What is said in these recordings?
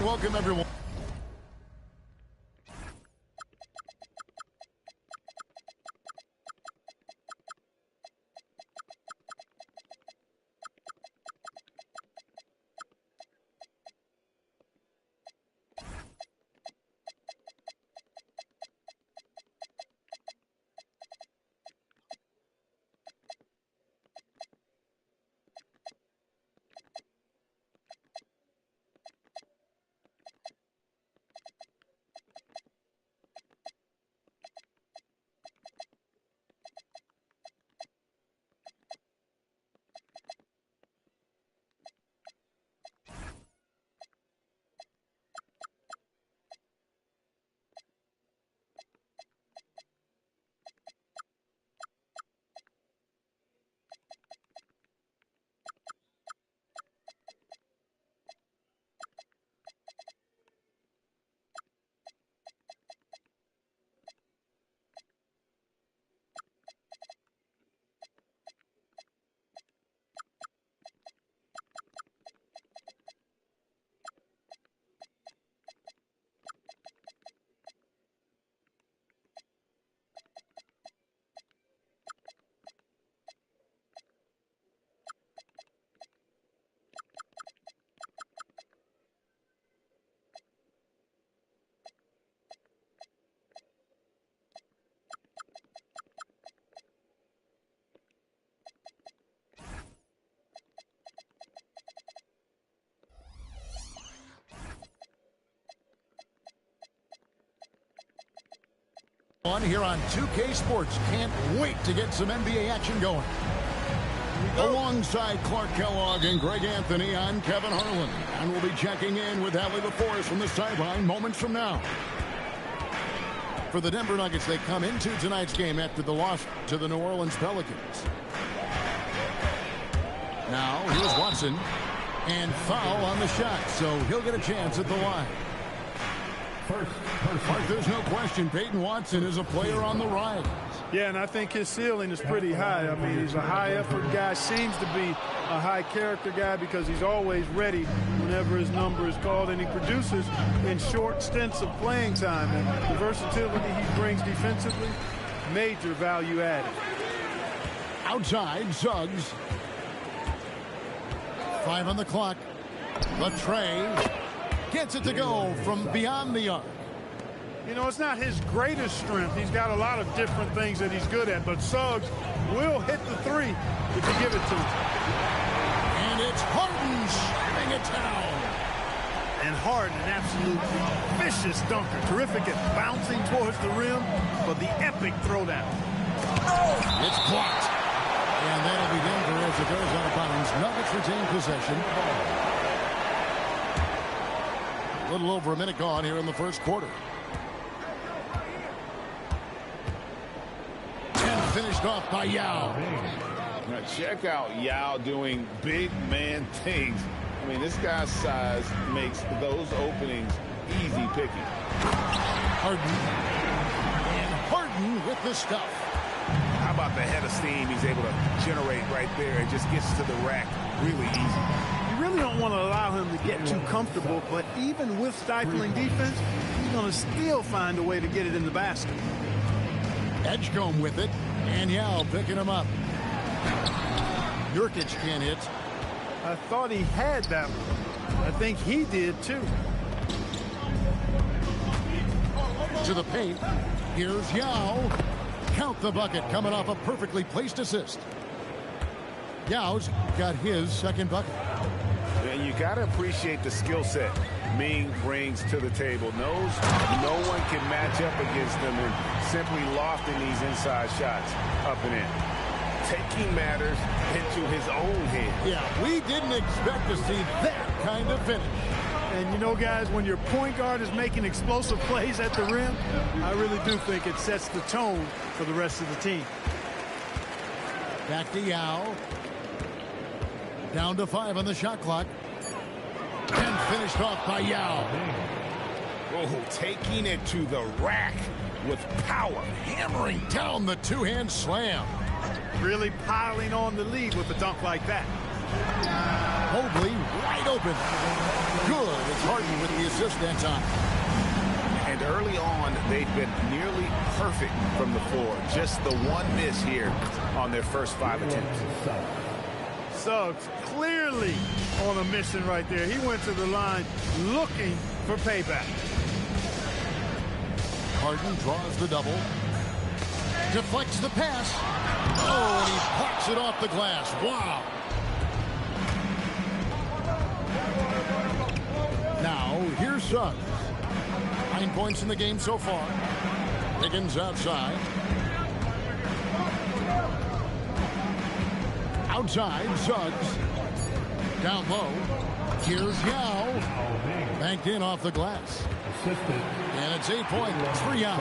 and welcome everyone. On here on 2K Sports. Can't wait to get some NBA action going. Alongside Clark Kellogg and Greg Anthony, I'm Kevin Harlan. And we'll be checking in with Allie LaForest from the sideline moments from now. For the Denver Nuggets, they come into tonight's game after the loss to the New Orleans Pelicans. Now, here's Watson. And foul on the shot, so he'll get a chance at the line. Mark, there's no question Peyton Watson is a player on the rise. Yeah, and I think his ceiling is pretty high. I mean, he's a high-effort guy, seems to be a high-character guy because he's always ready whenever his number is called, and he produces in short stints of playing time. And the versatility he brings defensively, major value added. Outside, Suggs. 5 on the clock. Latrey gets it to go from beyond the arc. You know, it's not his greatest strength. He's got a lot of different things that he's good at, but Suggs will hit the three if you give it to him. And it's Harden shamming it down. And Harden, an absolutely vicious dunker. Terrific at bouncing towards the rim for the epic throwdown. Oh! It's blocked. And that'll be Denver as it goes out of bounds. Nuggets retain possession. A little over a minute gone here in the first quarter. And finished off by Yao. Now check out Yao doing big man things. I mean, this guy's size makes those openings easy picking. Harden. And Harden with the stuff. How about the head of steam he's able to generate right there? It just gets to the rack really easy. You really don't want to allow him to get too comfortable, but even with stifling defense, he's going to still find a way to get it in the basket. Edgecombe with it, and Yao picking him up. Nurkic can't hit. I thought he had that one. I think he did too. To the paint. Here's Yao. Count the bucket, coming off a perfectly placed assist. Yao's got his second bucket. And you got to appreciate the skill set Ming brings to the table. Knows no one can match up against them and simply lofting these inside shots up and in. Taking matters into his own hands. Yeah, we didn't expect to see that kind of finish. And you know, guys, when your point guard is making explosive plays at the rim, I really do think it sets the tone for the rest of the team. Back to Yao. Down to 5 on the shot clock. And finished off by Yao. Oh, taking it to the rack with power. Hammering down the two-hand slam. Really piling on the lead with a dunk like that. Mobley wide open. Good. It's Harden with the assist that time. And early on, they've been nearly perfect from the floor. Just the one miss here on their first 5 attempts. Suggs clearly on a mission right there. He went to the line looking for payback. Harden draws the double. Deflects the pass. Oh, and he parks it off the glass. Wow. Now, here's Suggs. 9 points in the game so far. Higgins outside. Outside, Suggs. Down low. Here's Yao. Banked in off the glass. And it's 8 points for Yao.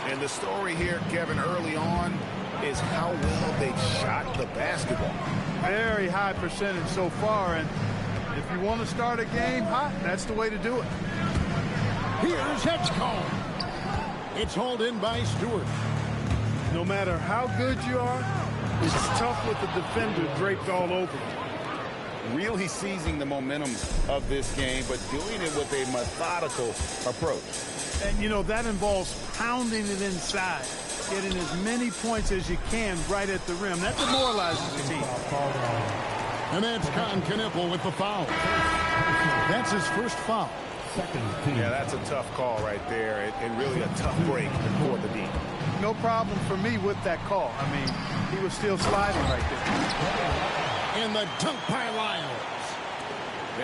And the story here, Kevin, early on is how well they've shot the basketball. Very high percentage so far, and if you want to start a game hot, that's the way to do it. Here's Hedgecomb. It's hauled in by Stewart. No matter how good you are, it's tough with the defender draped all over you. Really seizing the momentum of this game, but doing it with a methodical approach. And, you know, that involves pounding it inside, getting as many points as you can right at the rim. That demoralizes the team. And that's Con Knipple with the foul. That's his first foul. Yeah, that's a tough call right there, and really a tough break for the D. No problem for me with that call. I mean, he was still sliding right there. And the dunk by Lyles.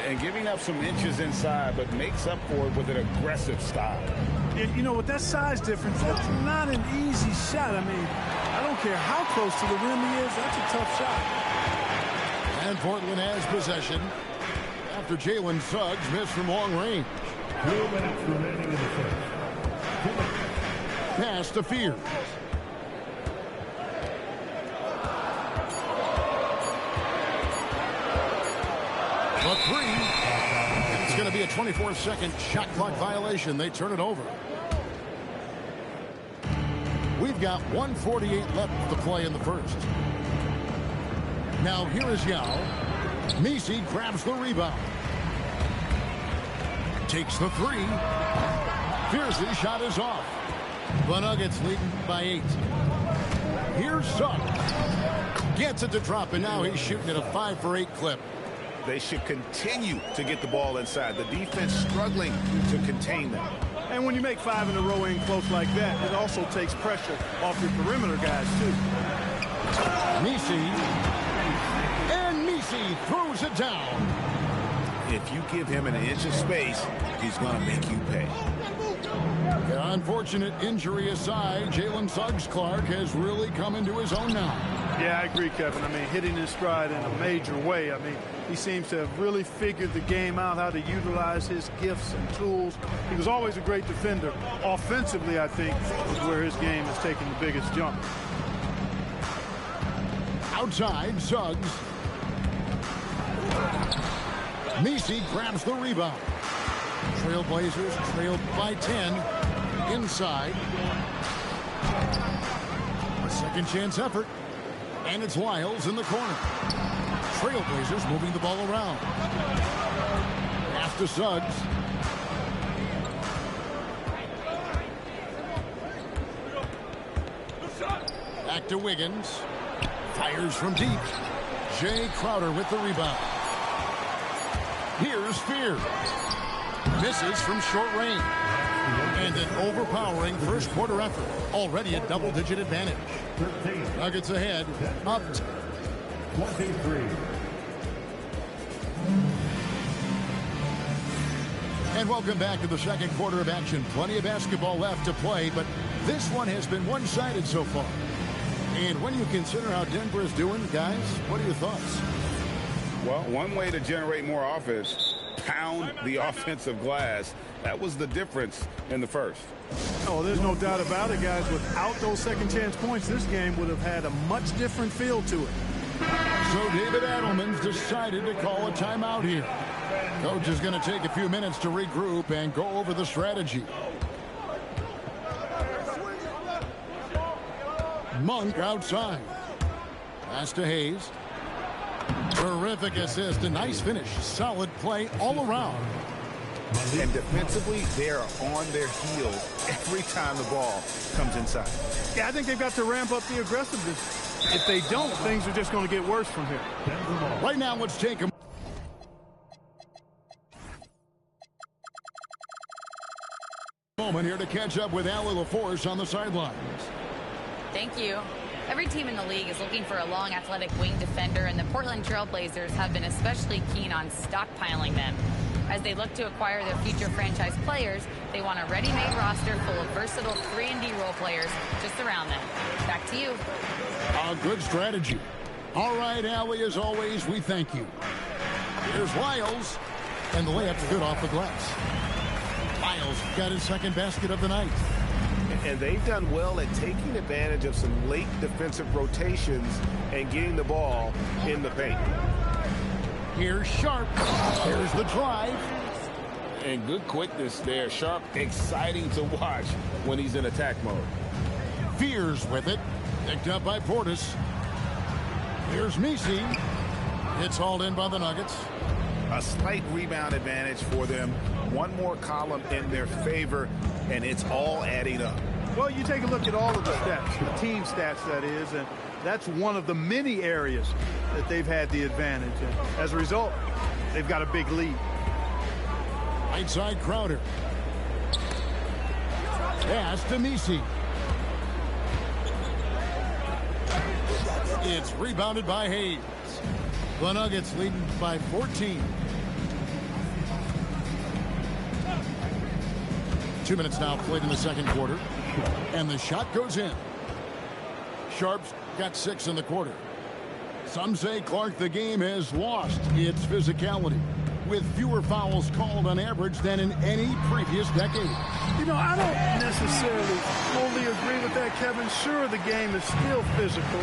And giving up some inches inside, but makes up for it with an aggressive style. You know, with that size difference, that's not an easy shot. I mean, I don't care how close to the rim he is. That's a tough shot. And Portland has possession after Jalen Suggs missed from long range. 2 minutes remaining in the first. Pass to Fears. The three. And it's going to be a 24-second shot clock violation. They turn it over. We've got 1:48 left to play in the first. Now here is Yao. Messi grabs the rebound. Takes the three. Fierce's shot is off. The Nuggets leading by 8. Here's Suggs. Gets it to drop, and now he's shooting at a 5 for 8 clip. They should continue to get the ball inside. The defense struggling to contain them. And when you make 5 in a row in close like that, it also takes pressure off your perimeter guys, too. Messi. And Messi throws it down. If you give him an inch of space, he's going to make you pay. The unfortunate injury aside, Jalen Suggs-Clark has really come into his own now. Yeah, I agree, Kevin. I mean, hitting his stride in a major way. I mean, he seems to have really figured the game out, how to utilize his gifts and tools. He was always a great defender. Offensively, I think, is where his game is taking the biggest jump. Outside, Suggs. Messi grabs the rebound. Trailblazers trailed by 10. Inside. A second chance effort. And it's Lyles in the corner. Trailblazers moving the ball around. Pass to Suggs. Back to Wiggins. Fires from deep. Jay Crowder with the rebound. Here's Fear. Misses from short range. And an overpowering first quarter effort. Already a double-digit advantage. Nuggets ahead. Up 23. And welcome back to the second quarter of action. Plenty of basketball left to play, but this one has been one-sided so far. And when you consider how Denver is doing, guys, what are your thoughts? Well, one way to generate more offense, pound the offensive glass. That was the difference in the first. Oh, there's no doubt about it, guys. Without those second chance points, this game would have had a much different feel to it. So David Adelman's decided to call a timeout here. Coach is going to take a few minutes to regroup and go over the strategy. Monk outside. Pass to Hayes. Terrific assist, a nice finish, solid play all around. And defensively, they're on their heels every time the ball comes inside. Yeah, I think they've got to ramp up the aggressiveness. If they don't, things are just going to get worse from here. Right now, let's take a moment here to catch up with Allie LaForce on the sidelines. Thank you. Every team in the league is looking for a long, athletic wing defender, and the Portland Trail Blazers have been especially keen on stockpiling them. As they look to acquire their future franchise players, they want a ready-made roster full of versatile 3-and-D role players to surround them. Back to you. A good strategy. All right, Allie, as always, we thank you. Here's Lyles, and the layup's good off the glass. Lyles got his second basket of the night. And they've done well at taking advantage of some late defensive rotations and getting the ball in the paint. Here's Sharp. Here's the drive. And good quickness there. Sharp, exciting to watch when he's in attack mode. Fears with it. Picked up by Portis. Here's Messi. It's hauled in by the Nuggets. A slight rebound advantage for them. One more column in their favor, and it's all adding up. Well, you take a look at all of the stats, the team stats, that is, and that's one of the many areas that they've had the advantage. And as a result, they've got a big lead. Right side, Crowder. Pass to Messi. It's rebounded by Hayes. The Nuggets leading by 14. 2 minutes now played in the second quarter. And the shot goes in. Sharp's got 6 in the quarter. Some say, Clark, the game has lost its physicality, with fewer fouls called on average than in any previous decade. You know, I don't necessarily fully agree with that, Kevin. Sure, the game is still physical.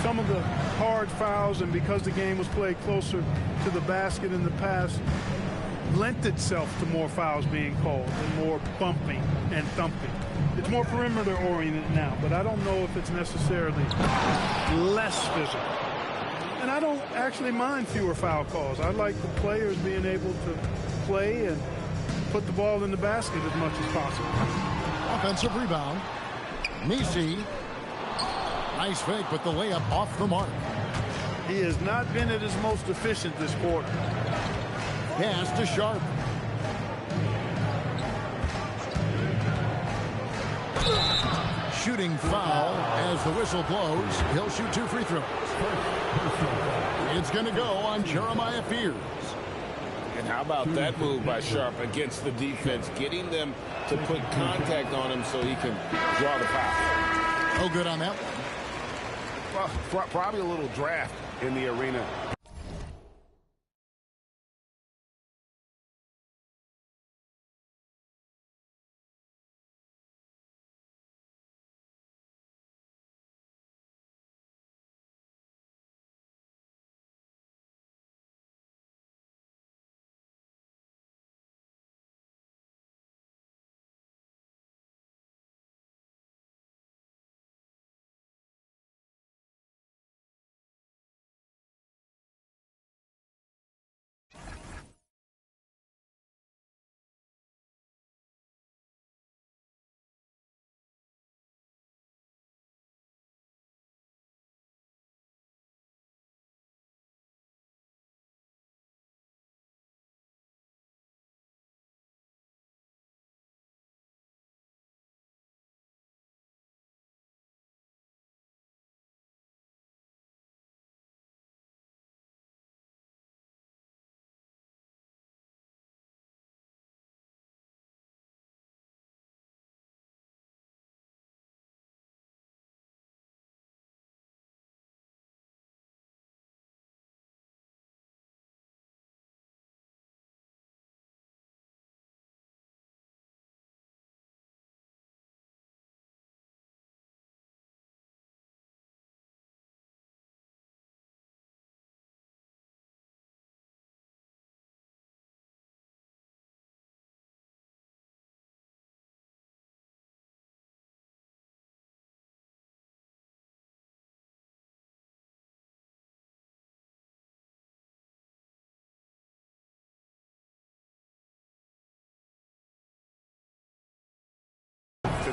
Some of the hard fouls, and because the game was played closer to the basket in the past, lent itself to more fouls being called and more bumping and thumping. It's more perimeter oriented now, but I don't know if it's necessarily less physical. And I don't actually mind fewer foul calls. I like the players being able to play and put the ball in the basket as much as possible. Offensive rebound. Messi. Nice fake, but the layup off the mark. He has not been at his most efficient this quarter. Pass to Sharp. Shooting foul as the whistle blows. He'll shoot 2 free throws. It's going to go on Jeremiah Fears. And how about that move by Sharp against the defense, getting them to put contact on him so he can draw the foul. No good on that one. Well, probably a little draft in the arena.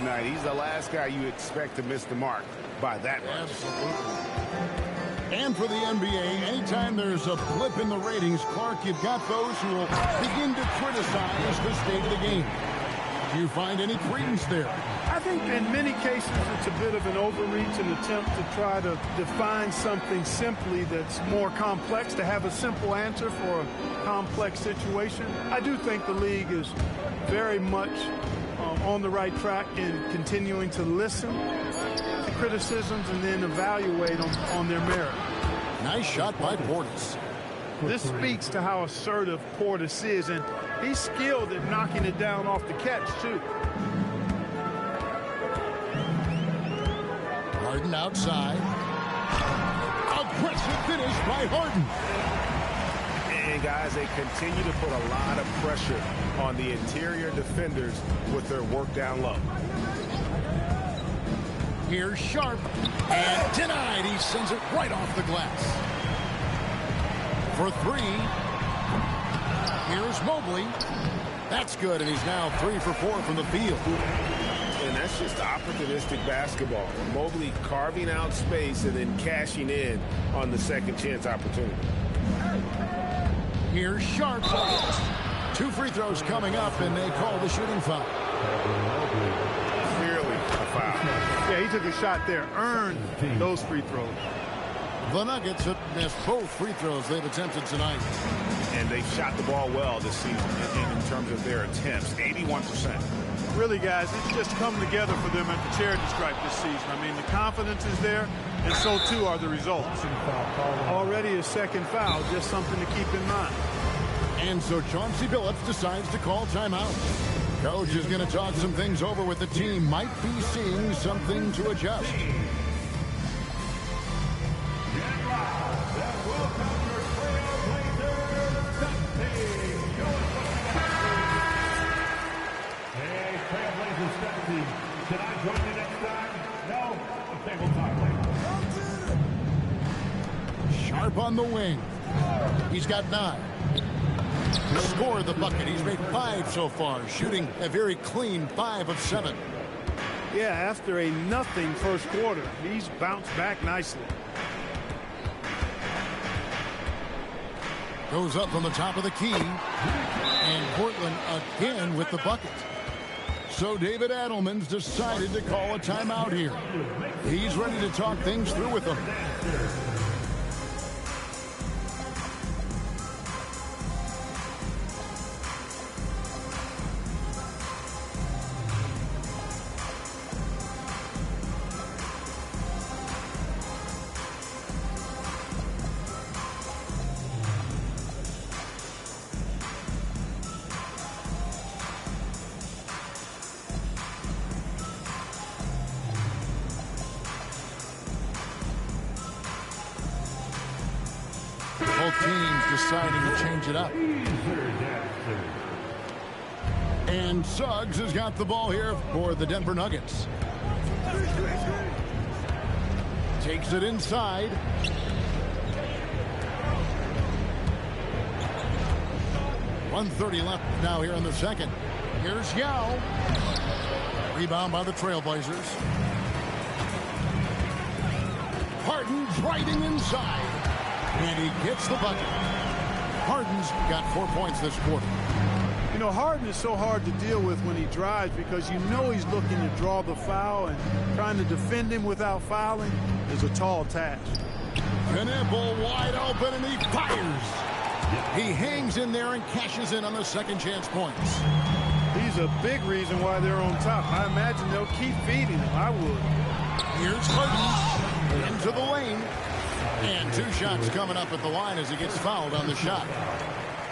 tonight. He's the last guy you expect to miss the mark by that much. Absolutely. And for the NBA, anytime there's a blip in the ratings, Clark, you've got those who will begin to criticize the state of the game. Do you find any credence there? I think in many cases it's a bit of an overreach, an attempt to try to define something simply that's more complex, to have a simple answer for a complex situation. I do think the league is very much on the right track in continuing to listen to criticisms and then evaluate them on their merit. Nice shot by Portis. This speaks to how assertive Portis is, and he's skilled at knocking it down off the catch, too. Harden outside. Aggressive finish by Harden. And, guys, they continue to put a lot of pressure on the interior defenders with their work down low. Here's Sharp. And denied. He sends it right off the glass. For three. Here's Mobley. That's good, and he's now 3 for 4 from the field. And that's just opportunistic basketball. Mobley carving out space and then cashing in on the second chance opportunity. Here's Sharp. 2 free throws coming up, and they call the shooting foul. Clearly a foul. Yeah, he took a shot there, earned those free throws. The Nuggets have missed both free throws they've attempted tonight. And they've shot the ball well this season in terms of their attempts, 81%. Really, guys, it's just come together for them at the charity stripe this season. I mean, the confidence is there, and so too are the results. Already a second foul, just something to keep in mind. And so Chauncey Billups decides to call timeout. Coach is going to talk some things over with the team. Might be seeing something to adjust. Can I join you next time? No? Okay, we'll talk later. Sharp on the wing. He's got 9. Scored the bucket. He's made 5 so far, shooting a very clean 5 of 7. Yeah, after a nothing first quarter, he's bounced back nicely. Goes up from the top of the key. And Portland again with the bucket. So David Adelman's decided to call a timeout here. He's ready to talk things through with them. Both teams deciding to change it up. And Suggs has got the ball here for the Denver Nuggets. Takes it inside. .130 left now here in the second. Here's Yao. Rebound by the Trailblazers. Harden driving inside. And he gets the bucket. Harden's got 4 points this quarter. You know, Harden is so hard to deal with when he drives because you know he's looking to draw the foul, and trying to defend him without fouling is a tall task. Knipple wide open, and he fires. He hangs in there and cashes in on the second chance points. He's a big reason why they're on top. I imagine they'll keep feeding him. I would. Here's Harden into the lane. And 2 shots coming up at the line as he gets fouled on the shot.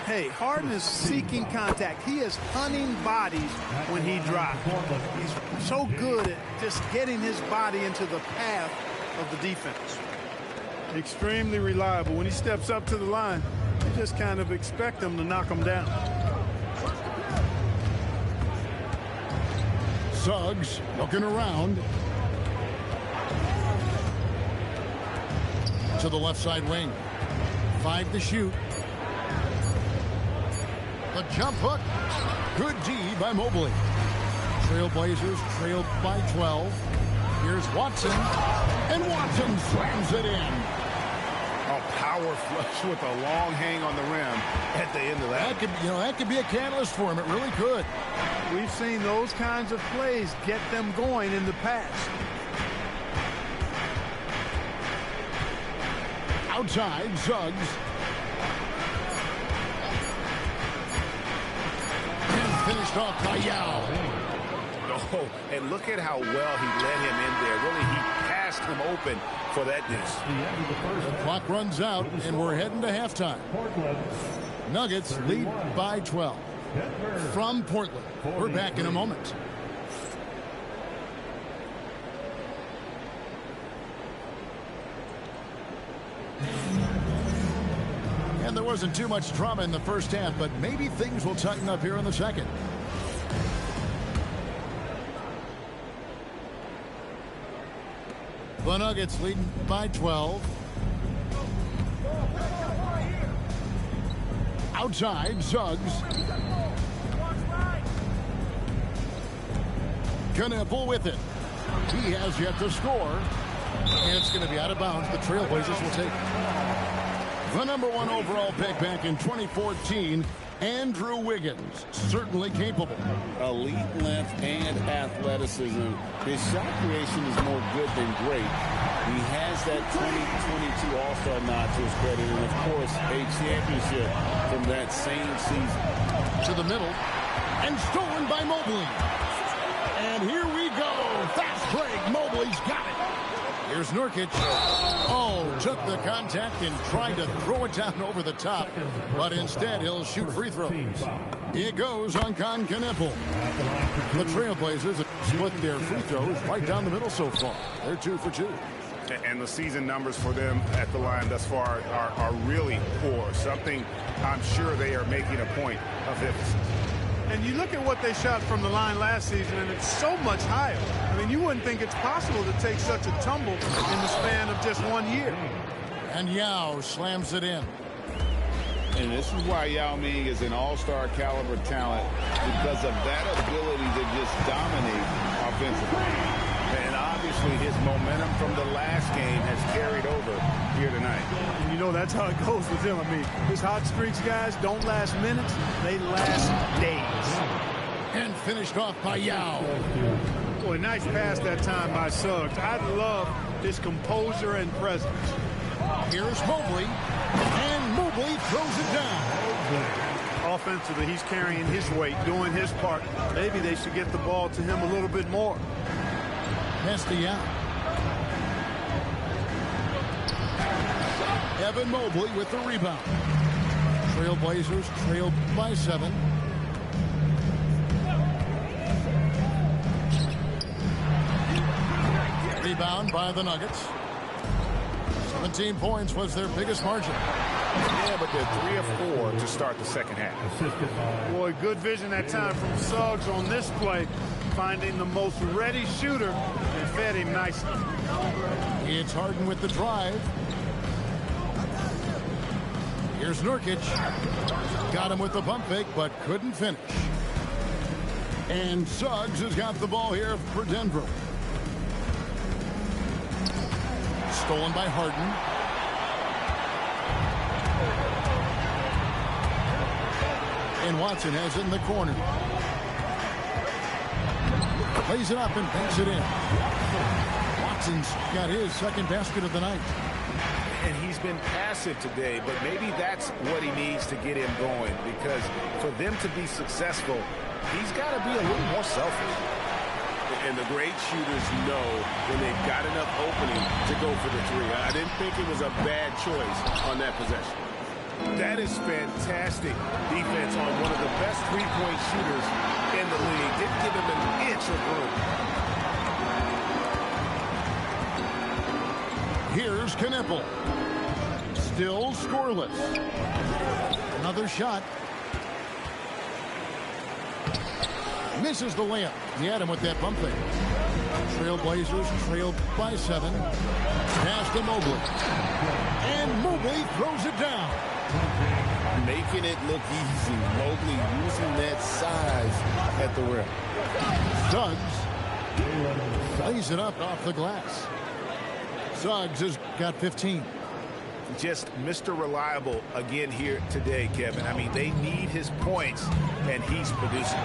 Hey, Harden is seeking contact. He is hunting bodies when he drives. He's so good at just getting his body into the path of the defense. Extremely reliable. When he steps up to the line, you just kind of expect him to knock him down. Suggs looking around. To the left side wing. 5 to shoot. The jump hook. Good D by Mobley. Trailblazers trailed by 12. Here's Watson, and Watson slams it in. A power flush with a long hang on the rim at the end of that. That could be a catalyst for him. It really could. We've seen those kinds of plays get them going in the past. Outside, Suggs. And finished off by Yao. Oh, and look at how well he led him in there. Really, he passed him open for that deuce. The clock runs out, and we're heading to halftime. Nuggets lead by 12 from Portland. We're back in a moment. And there wasn't too much drama in the first half, but maybe things will tighten up here in the second. The Nuggets leading by 12. Outside, Suggs. Knipple with it. He has yet to score. And it's going to be out of bounds. The Trailblazers will take it. The #1 overall pick back in 2014, Andrew Wiggins, certainly capable. Elite length and athleticism. His shot creation is more good than great. He has that 2022 All-Star nod to his credit, and of course, a championship from that same season. To the middle, and stolen by Mobley. And here we go. Fast break. Mobley's got it. Here's Nurkic. Oh, took the contact and tried to throw it down over the top. But instead, he'll shoot free throws. It goes on Knipple. The Trailblazers have split their free throws right down the middle so far. They're 2 for 2. And the season numbers for them at the line thus far are really poor. Something I'm sure they are making a point of emphasis. And you look at what they shot from the line last season, and it's so much higher. I mean, you wouldn't think it's possible to take such a tumble in the span of just 1 year. And Yao slams it in. And this is why Yao Ming is an all-star caliber talent, because of that ability to just dominate offensively. And obviously his momentum from the last game has carried over here tonight. And you know that's how it goes with him. I mean, his hot streaks, guys, don't last minutes. They last days. And finished off by Yao. Boy, nice pass that time by Suggs. I love his composure and presence. Here's Mobley. And Mobley throws it down. Offensively, he's carrying his weight, doing his part. Maybe they should get the ball to him a little bit more. Pass to Yao. Evan Mobley with the rebound. Trailblazers trailed by 7. Rebound by the Nuggets. 17 points was their biggest margin. Yeah, but they're 3 of 4 to start the second half. Boy, good vision that time from Suggs on this play, finding the most ready shooter and fed him nicely. It's Harden with the drive. Here's Nurkic. Got him with the pump fake, but couldn't finish. And Suggs has got the ball here for Denver. Stolen by Harden. And Watson has it in the corner. Plays it up and banks it in. Watson's got his second basket of the night. And he's been passive today, but maybe that's what he needs to get him going, because for them to be successful, he's got to be a little more selfish. And the great shooters know when they've got enough opening to go for the 3. I didn't think it was a bad choice on that possession. That is fantastic defense on one of the best three-point shooters in the league. Didn't give him an inch of room. Here's Knipple. Still scoreless. Another shot. Misses the layup. He had him with that bump fake. Trailblazers trailed by 7. Pass to Mobley. And Mobley throws it down. making it look easy. Mobley using that size at the rim. Suggs lays it up off the glass. Suggs has got 15. Just Mr. Reliable again here today, Kevin. I mean, they need his points, and he's producing.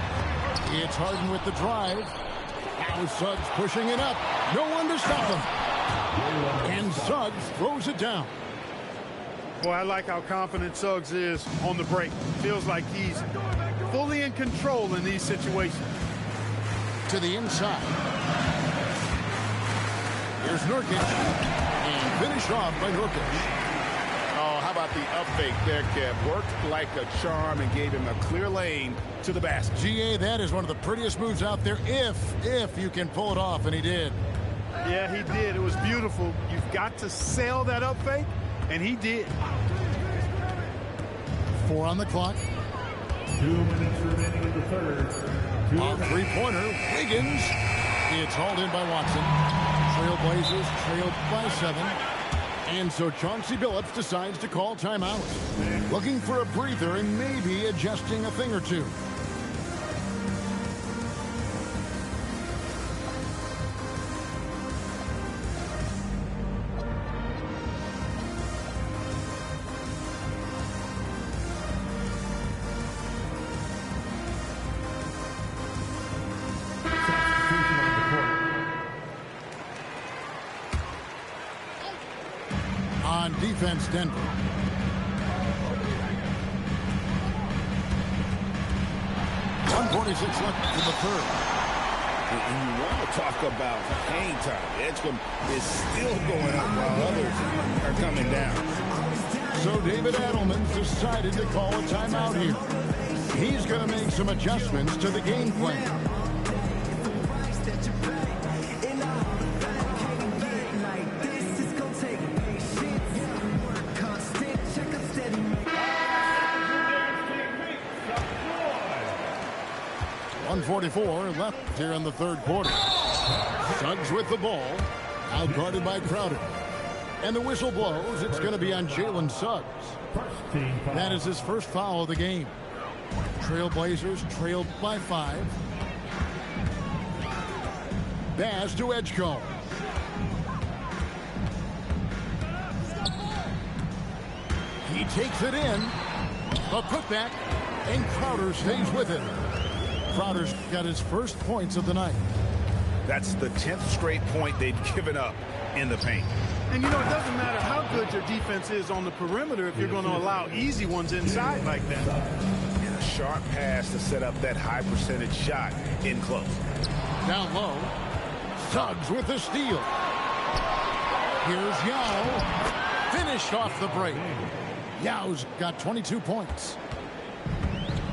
It's Harden with the drive. Now Suggs pushing it up. No one to stop him. And Suggs throws it down. Boy, I like how confident Suggs is on the break. Feels like he's fully in control in these situations. To the inside. Here's Nurkic. And finished off by Nurkic. Oh, how about the up fake there, Kev? Worked like a charm and gave him a clear lane to the basket. GA, that is one of the prettiest moves out there if you can pull it off, and he did. Yeah, he did. It was beautiful. You've got to sell that up fake, and he did. 4 on the clock. 2 minutes remaining in the third. A three-pointer. Wiggins. It's hauled in by Watson. Trailblazers trailed by 7. And so Chauncey Billups decides to call timeout. Looking for a breather and maybe adjusting a thing or two. On defense, Denver. .146 left in the third. And you want to talk about hang time. Edgecombe is still going up while others are coming down. So David Adelman's decided to call a timeout here. He's going to make some adjustments to the game plan. .144 left here in the third quarter. Suggs with the ball. Out guarded by Crowder. And the whistle blows. It's going to be on Jalen Suggs. That is his first foul of the game. Trailblazers trailed by 5. Bass to Edgecombe. He takes it in. A putback. And Crowder stays with it. Crowder's got his first points of the night. That's the 10th straight point they've given up in the paint. And, you know, it doesn't matter how good your defense is on the perimeter if you're going to allow easy ones inside like that. And a sharp pass to set up that high percentage shot in close. Down low. Suggs with the steal. Here's Yao. Finished off the break. Yao's got 22 points.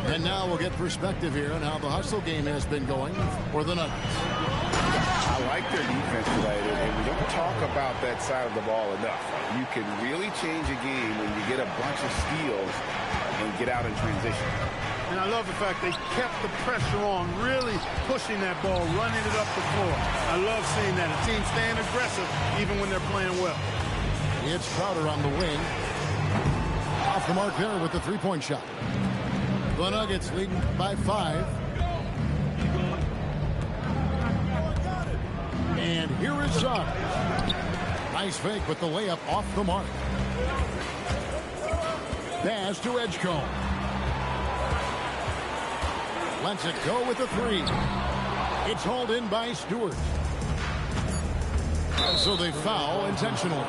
And now we'll get perspective here on how the hustle game has been going for the Nuggets. I like their defense tonight, and we don't talk about that side of the ball enough. You can really change a game when you get a bunch of steals and get out in transition. And I love the fact they kept the pressure on, really pushing that ball, running it up the floor. I love seeing that. A team staying aggressive even when they're playing well. It's Crowder on the wing. Off the mark there with the three-point shot. The Nuggets leading by 5. And here is Suggs. Nice fake with the layup off the mark. Pass to Edgecombe. Lets it go with the 3. It's hauled in by Stewart. So they foul intentionally.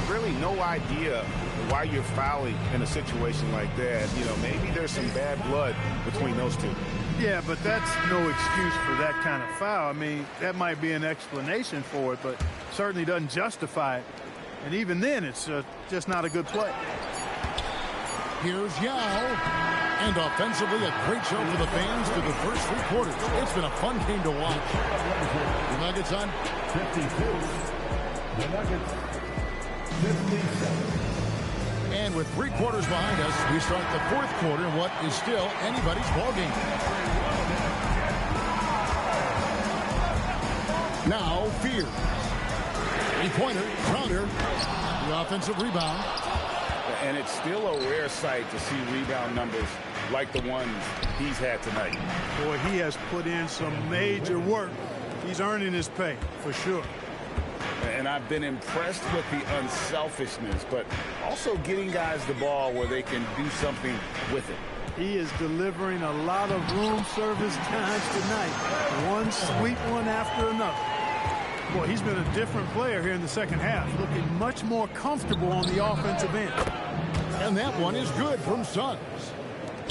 Really no idea why you're fouling in a situation like that. You know, maybe there's some bad blood between those two. Yeah, but that's no excuse for that kind of foul. I mean, that might be an explanation for it, but certainly doesn't justify it. And even then, it's just not a good play. Here's Yao. And offensively, a great show for the fans through the first 3 quarters. It's been a fun game to watch. The Nuggets on 52. The Nuggets 57. And with 3 quarters behind us, we start the 4th quarter in what is still anybody's ball game. Now, Fear. 3-pointer, Crowder. The offensive rebound. And it's still a rare sight to see rebound numbers like the ones he's had tonight. Boy, he has put in some major work. He's earning his pay, for sure. And I've been impressed with the unselfishness, but also getting guys the ball where they can do something with it. He is delivering a lot of room service times tonight. One sweet one after another. Boy, he's been a different player here in the second half, looking much more comfortable on the offensive end. And that one is good from Suggs.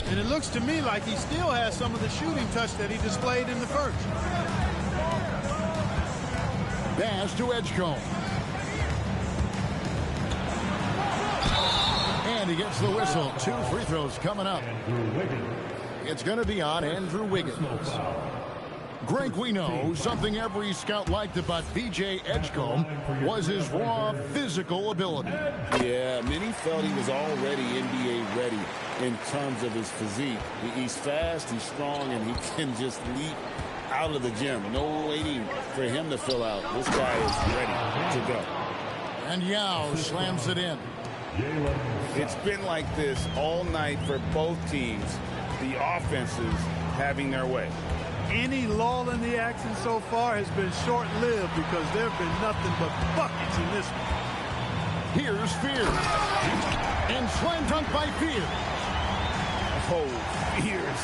And it looks to me like he still has some of the shooting touch that he displayed in the first. Pass to Edgecombe. And he gets the whistle. 2 free throws coming up. It's going to be on Andrew Wiggins. Greg, we know something every scout liked about B.J. Edgecombe was his raw physical ability. Yeah, many felt he was already NBA ready in terms of his physique. He's fast, he's strong, and he can just leap out of the gym. No waiting for him to fill out. This guy is ready to go. And Yao slams it in. It's been like this all night for both teams. The offenses having their way. Any lull in the action so far has been short-lived because there have been nothing but buckets in this one. Here's Fears. And slam dunk by Fears. Oh, Fears.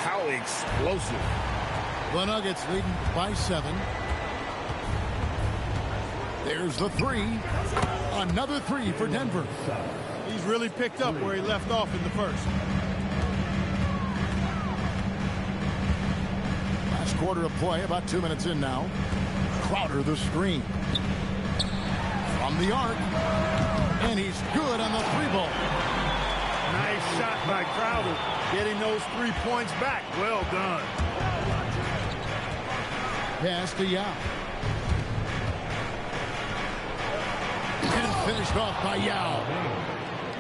How explosive. The Nuggets leading by 7. There's the 3. Another 3 for Denver. He's really picked up where he left off in the first. Last quarter of play, about 2 minutes in now. Crowder the screen. From the arc. And he's good on the 3-ball. Nice shot by Crowder, getting those 3 points back. Well done. Pass to Yao. And finished off by Yao.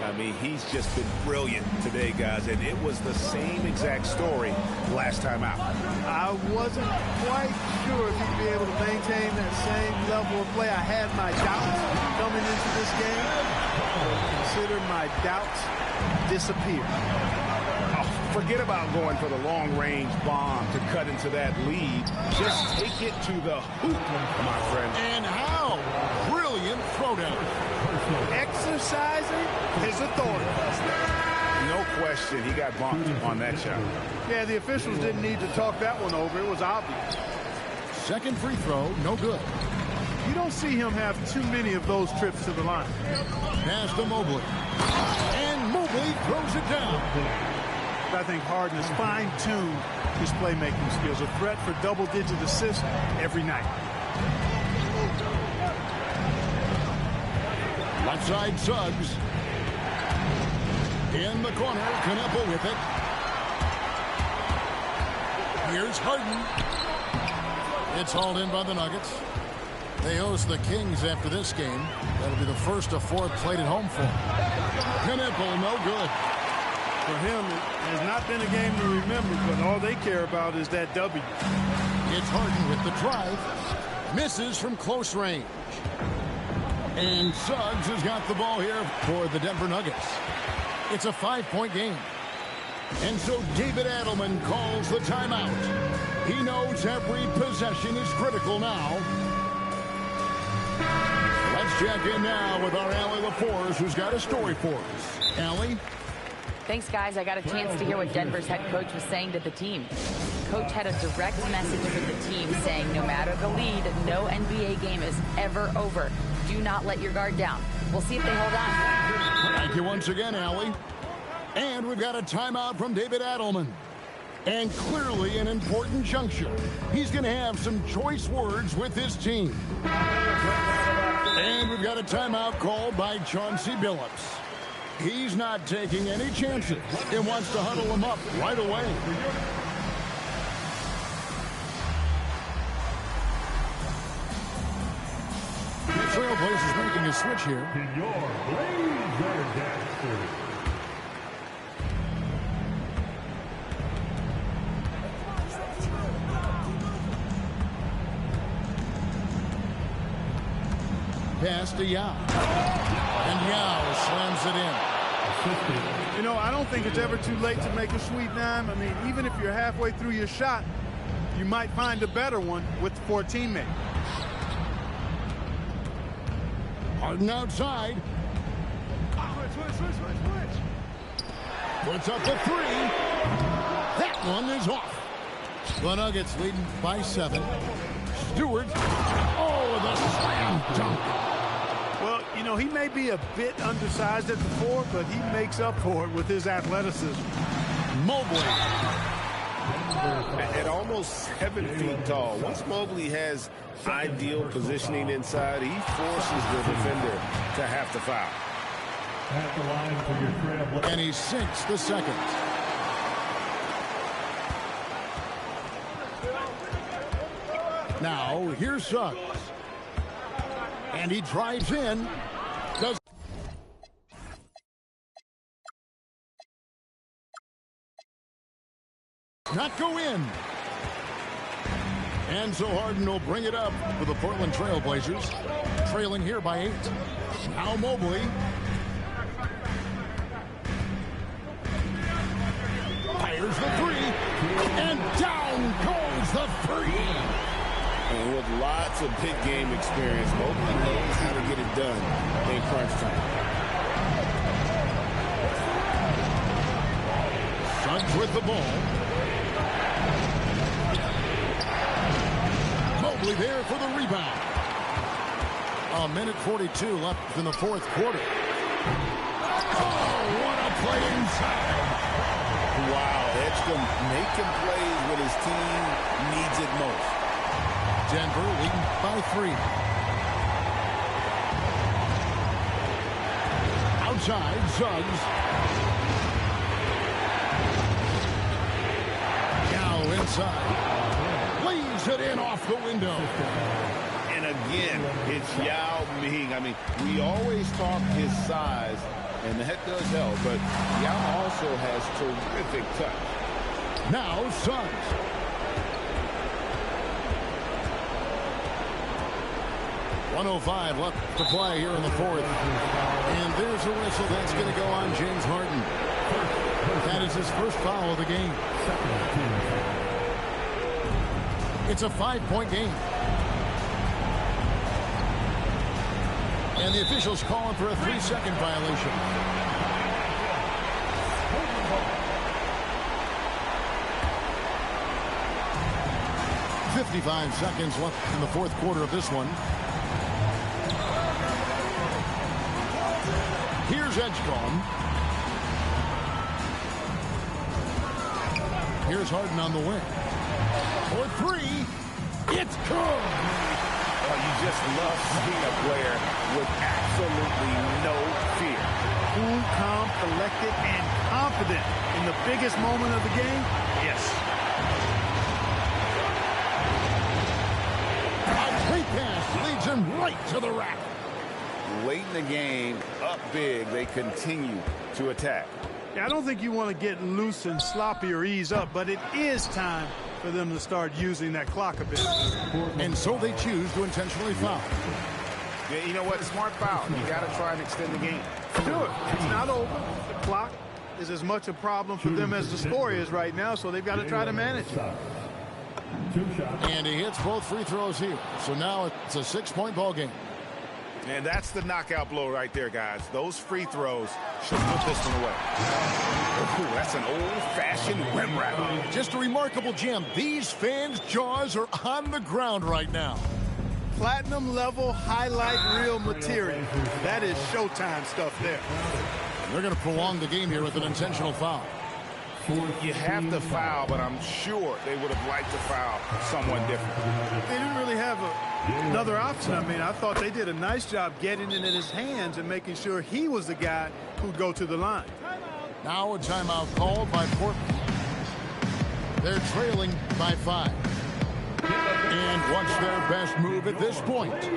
I mean, he's just been brilliant today, guys, and it was the same exact story last time out. I wasn't quite sure if he'd be able to maintain that same level of play. I had my doubts coming into this game. Consider my doubts disappear. Forget about going for the long-range bomb to cut into that lead. Just take it to the hoop, my friend. And how? Brilliant throwdown. Exercising his authority. No question, he got bumped on that shot. Yeah, the officials didn't need to talk that one over. It was obvious. Second free throw, no good. You don't see him have too many of those trips to the line. Pass to Mobley. And Mobley throws it down. I think Harden has fine-tuned his playmaking skills. A threat for double-digit assists every night. Left side Suggs. In the corner, Kneppel with it. Here's Harden. It's hauled in by the Nuggets. They host the Kings after this game. That'll be the first of 4 played at home for them. Kneppel, no good. For him, it has not been a game to remember, but all they care about is that W. It's Harden with the drive. Misses from close range. And Suggs has got the ball here for the Denver Nuggets. It's a 5-point game. And so David Adelman calls the timeout. He knows every possession is critical now. Let's check in now with our Allie LaForce, who's got a story for us. Allie? Thanks, guys. I got a chance to hear what Denver's head coach was saying to the team. Coach had a direct message for the team saying no matter the lead, no NBA game is ever over. Do not let your guard down. We'll see if they hold on. Thank you once again, Allie. And we've got a timeout from David Adelman. And clearly an important juncture. He's going to have some choice words with his team. And we've got a timeout called by Chauncey Billups. He's not taking any chances and wants to huddle them up right away. The Trailblazers making a switch here. Your Blazer Dancer. Pass to Yao. And Yao slams it in. You know, I don't think it's ever too late to make a sweet dime. I mean, even if you're halfway through your shot, you might find a better one for a teammate. Harden outside. Puts up the three. That one is off. The Nuggets leading by 7. Stewart. Oh, the slam dunk. Well, you know, he may be a bit undersized at the 4, but he makes up for it with his athleticism. Mobley. At almost 7 feet tall, once Mobley has ideal positioning inside, he forces the defender to have to foul. At the line for your trail. And he sinks the second. Now, here's Suggs. And he drives in. Does not go in. And so Harden will bring it up for the Portland Trail Blazers. Trailing here by 8. Now Mobley. Fires the 3. And down goes the 3. And with lots of big game experience, Mobley knows how to get it done in crunch time. Suggs with the ball. Mobley there for the rebound. 1:42 left in the 4th quarter. Oh, what a play inside. Wow, Edgecombe making plays when his team needs it most. Denver leading by 3. Outside, Suggs. Now inside. Leaves it in off the window. And again, it's Yao Ming. I mean, we always talk his size, and that does help, but Yao also has terrific touch. Now Suggs. .105 left to play here in the 4th. And there's a whistle that's going to go on James Harden. That is his first foul of the game. It's a 5-point game. And the officials calling for a 3-second violation. .55 seconds left in the 4th quarter of this one. Here's Edgecombe. Here's Harden on the wing. For 3. It's good. Oh, you just love seeing a player with absolutely no fear. Cool, calm, collected, and confident in the biggest moment of the game. Yes. A great pass leads him right to the rack. Late in the game, up big, they continue to attack. Yeah, I don't think you want to get loose and sloppy or ease up, but it is time for them to start using that clock a bit. And so they choose to intentionally foul. Yeah, you know what? Smart foul. You got to try and extend the game. Do it. It's not over. The clock is as much a problem for them as the score is right now, so they've got to try to manage it. And he hits both free throws here. So now it's a 6-point ball game. And that's the knockout blow right there, guys. Those free throws should put this one away. Ooh, that's an old-fashioned rim wrap. Just a remarkable gem. These fans' jaws are on the ground right now. Platinum level highlight reel material. That is Showtime stuff there. They're going to prolong the game here with an intentional foul. You have to foul, but I'm sure they would have liked to foul someone different. They didn't really have another option. I mean, I thought they did a nice job getting it in his hands and making sure he was the guy who'd go to the line. Now a timeout called by Portland. They're trailing by 5. And what's their best move at this point?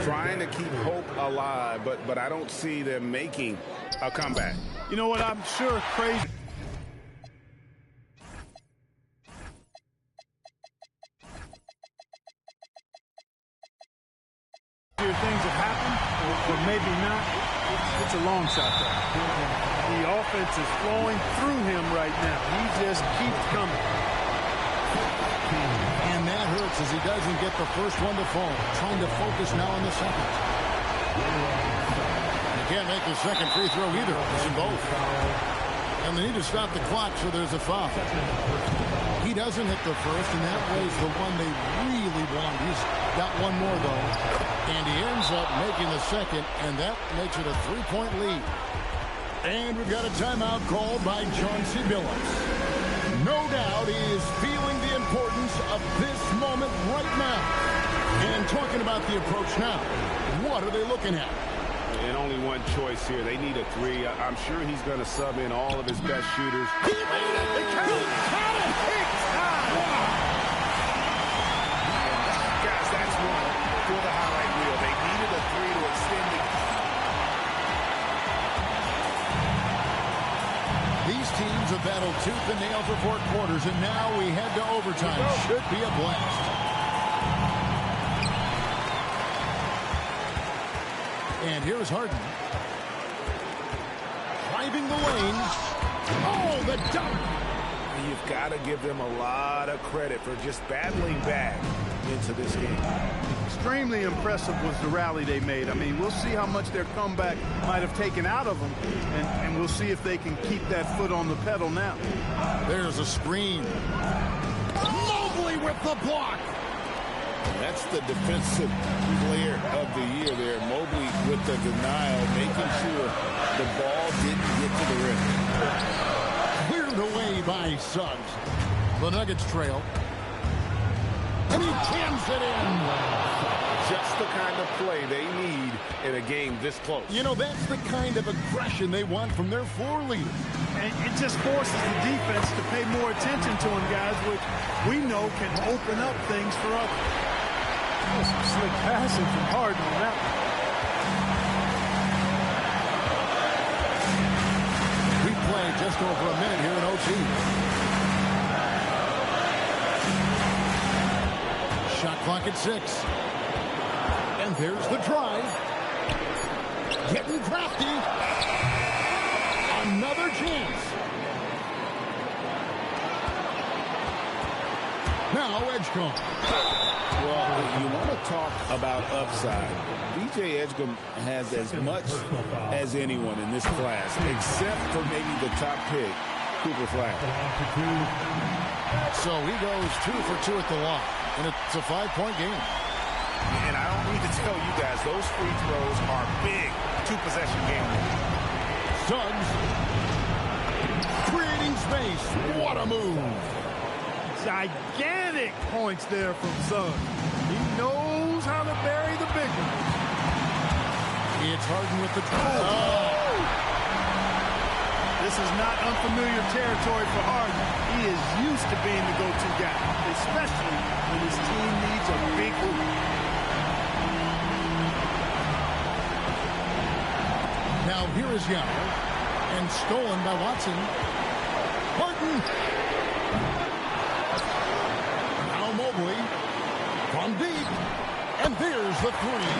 Trying to keep hope alive, but I don't see them making a comeback. You know what? I'm sure crazy. Things have happened, or maybe not. It's a long shot, though. The offense is flowing through him right now. He just keeps coming. And that hurts as he doesn't get the first one to fall. Trying to focus now on the second. You can't make the second free throw either. It's in both. And they need to stop the clock, so there's a foul. He doesn't hit the first, and that was the one they really wanted. He's got one more, though. And he ends up making the second, and that makes it a 3-point lead. And we've got a timeout called by Chauncey Billups. No doubt he is feeling the importance of this moment right now. And talking about the approach now, what are they looking at? And only one choice here. They need a three. I'm sure he's going to sub in all of his best shooters. He made it! He got it! Big time! Guys, that's one for the highlight reel. They needed a three to extend the... These teams have battled tooth and nail for 4 quarters, and now we head to overtime. Should be a blast. And here's Harden. Driving the lane. Oh, the dunk! You've got to give them a lot of credit for just battling back into this game. Extremely impressive was the rally they made. I mean, we'll see how much their comeback might have taken out of them, and we'll see if they can keep that foot on the pedal now. There's a screen. Mobley with the block. That's the defensive player of the year there. Mobley with the denial, making sure the ball didn't get to the rim. Cleared away by Suggs. The Nuggets trail. And he jams it in. Just the kind of play they need in a game this close. You know, that's the kind of aggression they want from their floor leader. And it just forces the defense to pay more attention to him, guys, which we know can open up things for others. Some slick passing from Harden on that one. We play just over a minute here in OT. Shot clock at 6. And there's the drive. Getting crafty. Another chance. Now Edgecombe. Well, you want to talk about upside. DJ Edgecombe has as much as anyone in this class, except for maybe the top pick, Cooper Flag. So he goes 2 for 2 at the line, and it's a 5-point game. And I don't need to tell you guys, those free throws are big 2-possession game. Suggs creating space. What a move. gigantic points there from Suggs. He knows how to bury the big one. It's Harden with the oh. This is not unfamiliar territory for Harden. He is used to being the go-to guy, especially when his team needs a big hoop. Now here is Young, and stolen by Watson. Harden. Now Mobley from deep, and there's the three.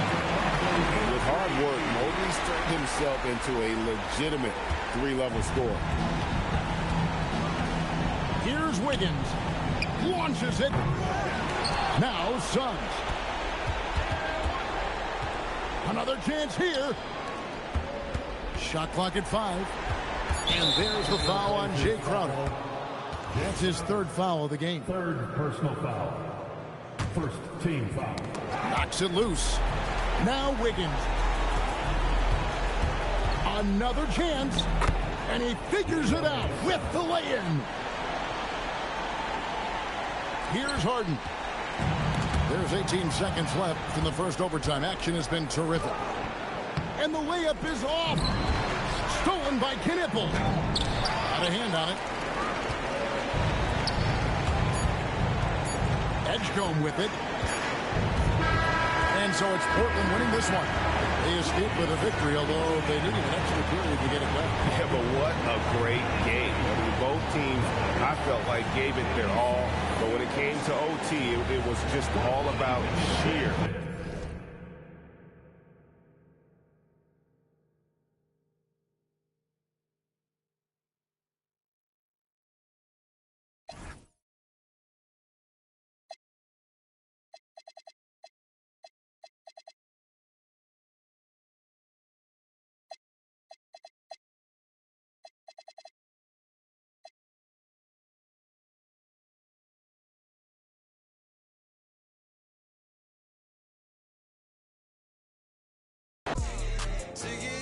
With hard work, Mobley's turned himself into a legitimate three-level scorer. Here's Wiggins. Launches it. Now Suggs. Another chance here. Shot clock at 5. And there's the foul on Jay Crowder. That's his third foul of the game. Third personal foul. First team foul. Knocks it loose. Now Wiggins. Another chance. And he figures it out with the lay-in. Here's Harden. There's 18 seconds left in the first overtime. Action has been terrific. And the layup is off. Stolen by Knipple. Got a hand on it. Edgecombe with it. And so it's Portland winning this one. They escaped with a victory, although they needed an extra period to get it done. Yeah, but what a great game. I mean, both teams, I felt like, gave it their all. But when it came to OT, it was just all about sheer to get